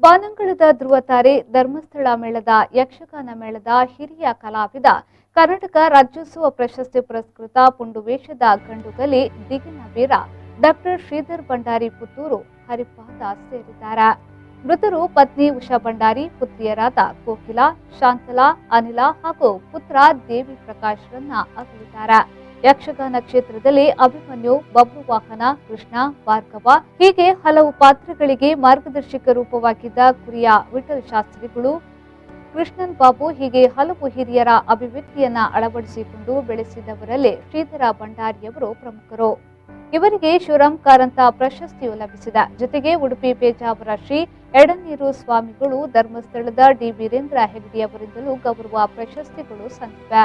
ಬಾನಂಗಳದ ಧ್ರುವತಾರೆ ಧರ್ಮಸ್ಥಳ ಮೇಳದ ಯಕ್ಷಗಾನ ಮೇಳದ ಹಿರಿಯ ಕಲಾವಿದ ಕರ್ನಾಟಕ ರಾಜ್ಯೋತ್ಸವ ಪ್ರಶಸ್ತಿ ಪುರಸ್ಕೃತ ಪುಂಡುವೇಷದ ಗಂಡುಗಲಿ ದಿಗಿನ ವೀರ ಡಾಕ್ಟರ್ ಶ್ರೀಧರ್ ಭಂಡಾರಿ ಪುತ್ತೂರು ಹರಿಪಾದ ಸೇರಿದ್ದಾರೆ. ಮೃತರು ಪತ್ನಿ ಉಷಾ ಭಂಡಾರಿ, ಪುತ್ರಿಯರಾದ ಕೋಕಿಲಾ, ಶಾಂತಲಾ, ಅನಿಲ ಹಾಗೂ ಪುತ್ರ ದೇವಿ ಪ್ರಕಾಶ್ರನ್ನ ಅಗಲಿದ್ದಾರೆ. ಯಕ್ಷಗಾನ ಕ್ಷೇತ್ರದಲ್ಲಿ ಅಭಿಮನ್ಯು, ಬಬ್ರುವಾಹನ, ಕೃಷ್ಣ, ಭಾರ್ಗವ ಹೀಗೆ ಹಲವು ಪಾತ್ರಗಳಿಗೆ ಮಾರ್ಗದರ್ಶಕ ರೂಪವಾಗಿದ್ದ ಕುರಿಯ ವಿಠಲ್ ಶಾಸ್ತ್ರಿಗಳು, ಕೃಷ್ಣನ್ ಬಾಬು ಹೀಗೆ ಹಲವು ಹಿರಿಯರ ಅಭಿವ್ಯಕ್ತಿಯನ್ನ ಅಳವಡಿಸಿಕೊಂಡು ಬೆಳೆಸಿದವರಲ್ಲಿ ಶ್ರೀಧರ ಭಂಡಾರಿಯವರು ಪ್ರಮುಖರು. ಇವರಿಗೆ ಶಿವರಾಮ್ ಕಾರಂತ ಪ್ರಶಸ್ತಿಯು ಲಭಿಸಿದೆ. ಜೊತೆಗೆ ಉಡುಪಿ ಪೇಜಾವರ ಶ್ರೀ ಎಡನೀರು ಸ್ವಾಮಿಗಳು, ಧರ್ಮಸ್ಥಳದ ಡಿ ವೀರೇಂದ್ರ ಹೆಗ್ಗಡೆಯವರಿಂದಲೂ ಗೌರವ ಪ್ರಶಸ್ತಿಗಳು ಸಂದಿವೆ.